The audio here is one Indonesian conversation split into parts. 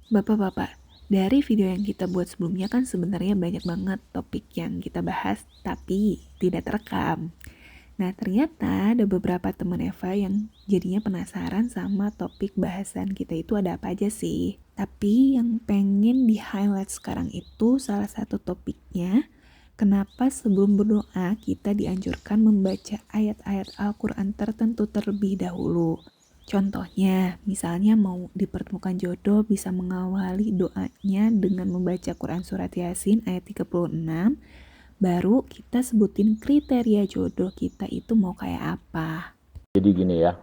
Bapak-bapak, dari video yang kita buat sebelumnya kan sebenarnya banyak banget topik yang kita bahas tapi tidak terekam. Nah, ternyata ada beberapa teman Eva yang jadinya penasaran sama topik bahasan kita itu ada apa aja sih. Tapi yang pengen di-highlight sekarang itu salah satu topiknya, kenapa sebelum berdoa kita dianjurkan membaca ayat-ayat Al-Quran tertentu terlebih dahulu. Contohnya, misalnya mau dipertemukan jodoh bisa mengawali doanya dengan membaca Quran Surat Yasin ayat 36, baru kita sebutin kriteria jodoh kita itu mau kayak apa. Jadi gini ya,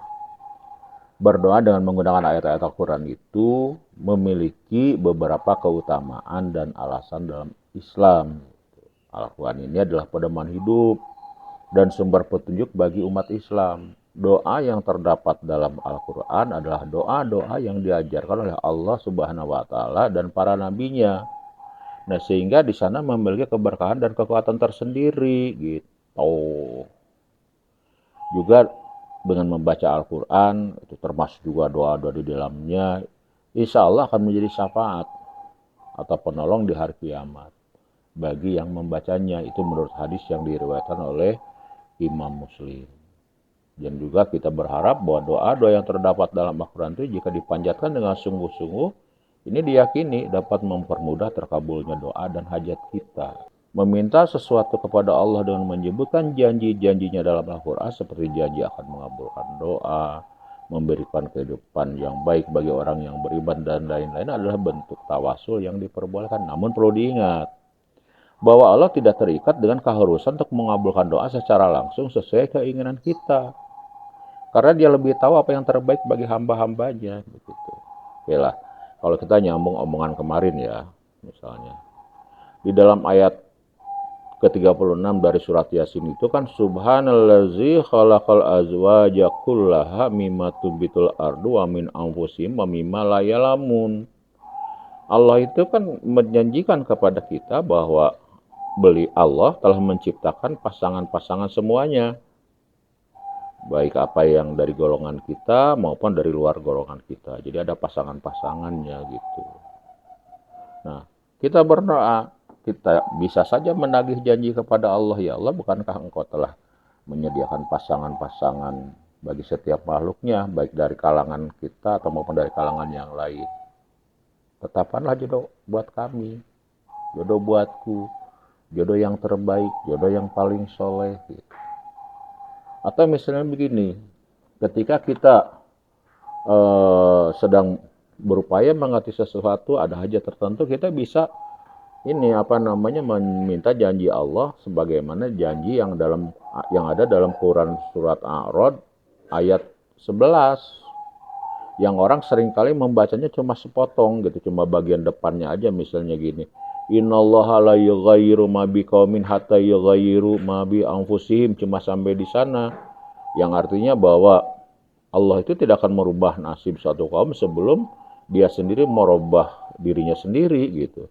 berdoa dengan menggunakan ayat-ayat Al-Quran itu memiliki beberapa keutamaan dan alasan dalam Islam. Al-Quran ini adalah pedoman hidup dan sumber petunjuk bagi umat Islam. Doa yang terdapat dalam Al-Quran adalah doa-doa yang diajarkan oleh Allah Subhanahu wa Ta'ala dan para nabinya. Nah, sehingga di sana memiliki keberkahan dan kekuatan tersendiri gitu. Juga dengan membaca Al-Quran, itu termasuk juga doa-doa di dalamnya, insya Allah akan menjadi syafaat atau penolong di hari kiamat bagi yang membacanya. Itu menurut hadis yang diriwayatkan oleh Imam Muslim. Dan juga kita berharap bahwa doa-doa yang terdapat dalam Al-Quran itu jika dipanjatkan dengan sungguh-sungguh, ini diyakini dapat mempermudah terkabulnya doa dan hajat kita. Meminta sesuatu kepada Allah dengan menyebutkan janji-janjinya dalam Al-Quran seperti janji akan mengabulkan doa, memberikan kehidupan yang baik bagi orang yang beriman dan lain-lain adalah bentuk tawasul yang diperbolehkan. Namun perlu diingat bahwa Allah tidak terikat dengan keharusan untuk mengabulkan doa secara langsung sesuai keinginan kita. Karena dia lebih tahu apa yang terbaik bagi hamba-hambanya. Begitu. Oke lah, kalau kita nyambung omongan kemarin ya, misalnya. Di dalam ayat ke-36 dari surat Yasin itu kan subhanallazi khalaqal azwaja kullaha mimma tumbitul ardu wa min anfusihim wa mimma la ya'lamun. Allah itu kan menjanjikan kepada kita bahwa Allah telah menciptakan pasangan-pasangan semuanya. Baik apa yang dari golongan kita maupun dari luar golongan kita. Jadi ada pasangan-pasangannya gitu. Nah, kita berdoa, kita bisa saja menagih janji kepada Allah, ya Allah, bukankah engkau telah menyediakan pasangan-pasangan bagi setiap makhluknya, baik dari kalangan kita atau maupun dari kalangan yang lain. Tetapkanlah jodoh buat kami, jodoh buatku, jodoh yang terbaik, jodoh yang paling soleh. Gitu. Atau misalnya begini, ketika kita sedang berupaya mengerti sesuatu, ada hajat tertentu, kita bisa ini apa namanya meminta janji Allah sebagaimana janji yang ada dalam Quran surat A'rad ayat 11 yang orang seringkali membacanya cuma sepotong gitu, cuma bagian depannya aja, misalnya gini, innallaha la yughayyiru ma biqaumin hatta yughayyiru ma bi anfusihim, cuma sampai di sana, yang artinya bahwa Allah itu tidak akan merubah nasib suatu kaum sebelum dia sendiri merubah dirinya sendiri gitu.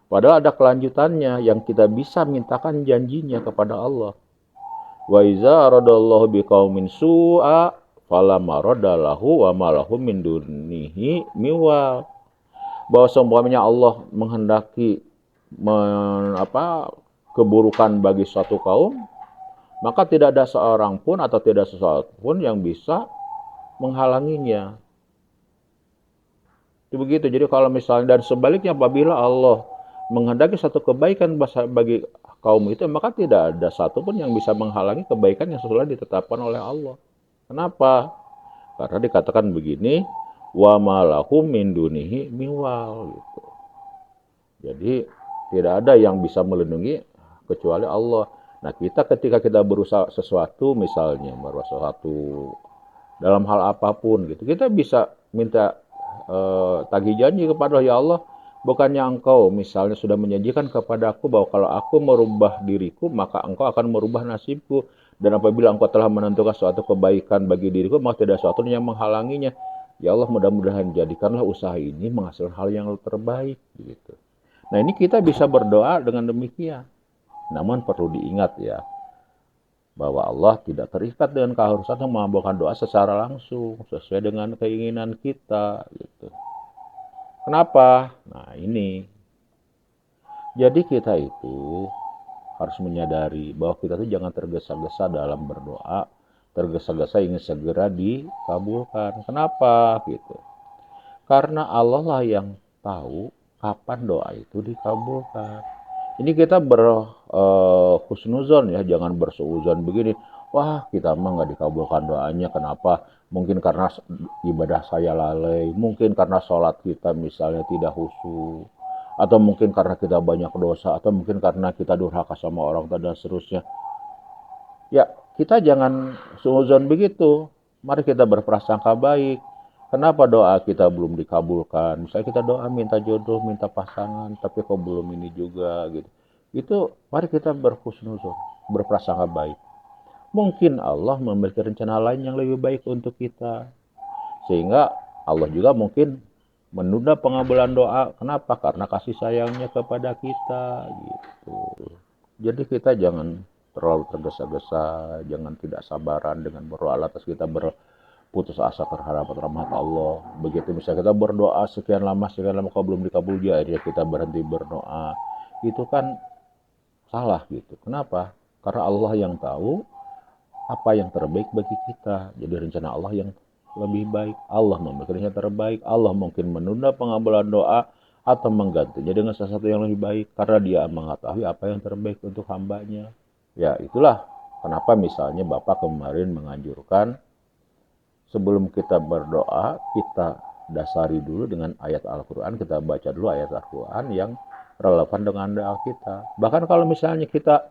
Padahal ada kelanjutannya yang kita bisa mintakan janjinya kepada Allah. Wa iza aradallahu biqaumin su'a fala maradalahu wa malahu min dunihi miwa. Bahwa semuanya Allah menghendaki keburukan bagi suatu kaum, maka tidak ada seorang pun atau tidak sesuatu pun yang bisa menghalanginya. Itu begitu. Jadi kalau misalnya dan sebaliknya apabila Allah menghendaki satu kebaikan bagi kaum itu, maka tidak ada satupun yang bisa menghalangi kebaikan yang sudah ditetapkan oleh Allah. Kenapa? Karena dikatakan begini, wa malahum min dunihi miwal gitu. Jadi tidak ada yang bisa melindungi kecuali Allah. Nah, kita ketika kita berusaha sesuatu, misalnya berusaha sesuatu dalam hal apapun gitu, kita bisa minta tagih janji kepada ya Allah, bukannya engkau misalnya sudah menjanjikan kepada aku bahwa kalau aku merubah diriku maka engkau akan merubah nasibku, dan apabila engkau telah menentukan suatu kebaikan bagi diriku maka tidak sesuatu yang menghalanginya. Ya Allah, mudah-mudahan jadikanlah usaha ini menghasilkan hal yang terbaik gitu. Nah, ini kita bisa berdoa dengan demikian. Namun perlu diingat ya, bahwa Allah tidak terikat dengan keharusan mengabulkan doa secara langsung sesuai dengan keinginan kita gitu. Kenapa? Nah ini, jadi kita itu harus menyadari bahwa kita tuh jangan tergesa-gesa dalam berdoa, tergesa-gesa ingin segera dikabulkan. Kenapa? Gitu. Karena Allah lah yang tahu kapan doa itu dikabulkan. Ini kita berhusnuzon ya, jangan bersuuzon begini. Wah, kita mah nggak dikabulkan doanya. Kenapa? Mungkin karena ibadah saya lalai, mungkin karena sholat kita misalnya tidak khusyuk, atau mungkin karena kita banyak dosa, atau mungkin karena kita durhaka sama orang tua dan seterusnya. Ya, kita jangan suuzon begitu. Mari kita berprasangka baik. Kenapa doa kita belum dikabulkan? Misalnya kita doa minta jodoh, minta pasangan, tapi kok belum ini juga gitu. Itu mari kita berhusnuzon, berprasangka baik. Mungkin Allah memiliki rencana lain yang lebih baik untuk kita. Sehingga Allah juga mungkin menunda pengabulan doa. Kenapa? Karena kasih sayangnya kepada kita gitu. Jadi kita jangan terlalu tergesa-gesa, jangan tidak sabaran dengan berdoa atas kita berputus asa terhadap rahmat Allah. Begitu misalnya kita berdoa sekian lama kok belum dikabul, akhirnya kita berhenti berdoa. Itu kan salah gitu. Kenapa? Karena Allah yang tahu apa yang terbaik bagi kita. Jadi rencana Allah yang lebih baik. Allah memiliki rencana terbaik. Allah mungkin menunda pengabulan doa atau menggantinya dengan sesuatu yang lebih baik. Karena dia mengetahui apa yang terbaik untuk hambanya. Ya itulah kenapa misalnya Bapak kemarin menganjurkan sebelum kita berdoa, kita dasari dulu dengan ayat Al-Quran. Kita baca dulu ayat Al-Quran yang relevan dengan doa kita. Bahkan kalau misalnya kita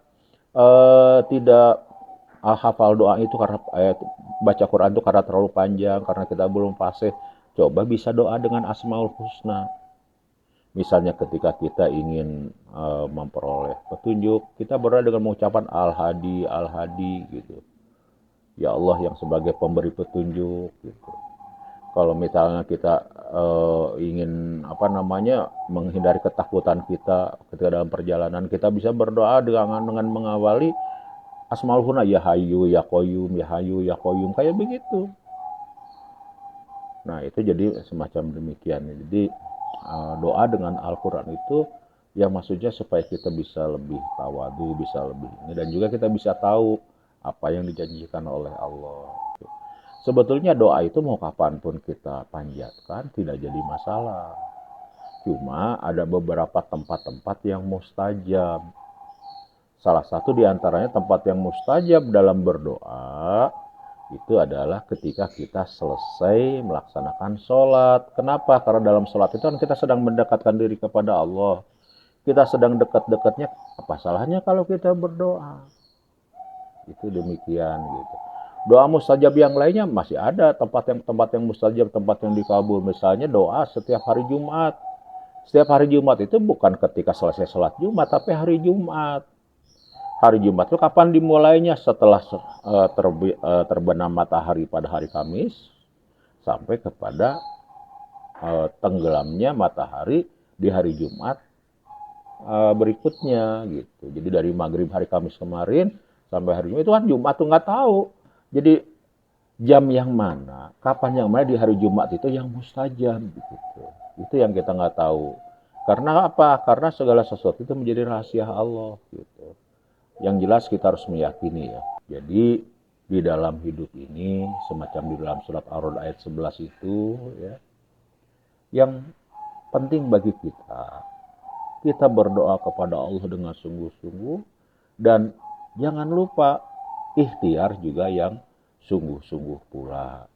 tidak hafal doa itu karena ayat baca Quran itu karena terlalu panjang, karena kita belum fasih, coba bisa doa dengan Asmaul Husna. Misalnya ketika kita ingin memperoleh petunjuk, kita berdoa dengan mengucapkan Al-Hadi, Al-Hadi gitu. Ya Allah yang sebagai pemberi petunjuk gitu. Kalau misalnya kita ingin menghindari ketakutan kita ketika dalam perjalanan, kita bisa berdoa dengan mengawali Asmaul Husna, ya Hayyu ya Qayyum, ya Hayyu ya Qayyum, kayak begitu. Nah itu jadi semacam demikian. Jadi doa dengan Al-Quran itu yang maksudnya supaya kita bisa lebih tawadu, bisa lebih ini, dan juga kita bisa tahu apa yang dijanjikan oleh Allah. Sebetulnya doa itu mau kapanpun kita panjatkan tidak jadi masalah. Cuma ada beberapa tempat-tempat yang mustajab. Salah satu diantaranya tempat yang mustajab dalam berdoa itu adalah ketika kita selesai melaksanakan sholat. Kenapa? Karena dalam sholat itu kan kita sedang mendekatkan diri kepada Allah. Kita sedang dekat-dekatnya, apa salahnya kalau kita berdoa? Itu demikian gitu. Doa mustajab yang lainnya masih ada, tempat yang mustajab, tempat yang dikabul. Misalnya doa setiap hari Jumat. Setiap hari Jumat itu bukan ketika selesai sholat Jumat, tapi hari Jumat. Hari Jumat itu kapan dimulainya? Setelah terbenam matahari pada hari Kamis sampai kepada tenggelamnya matahari di hari Jumat berikutnya gitu. Jadi dari maghrib hari Kamis kemarin sampai hari Jumat itu kan Jumat tuh nggak tahu. Jadi jam yang mana, kapan yang mana di hari Jumat itu yang mustajab gitu. Itu yang kita nggak tahu. Karena apa? Karena segala sesuatu itu menjadi rahasia Allah gitu. Yang jelas kita harus meyakini ya. Jadi di dalam hidup ini semacam di dalam surat Ar-Ra'd ayat 11 itu ya. Yang penting bagi kita berdoa kepada Allah dengan sungguh-sungguh, dan jangan lupa ikhtiar juga yang sungguh-sungguh pula.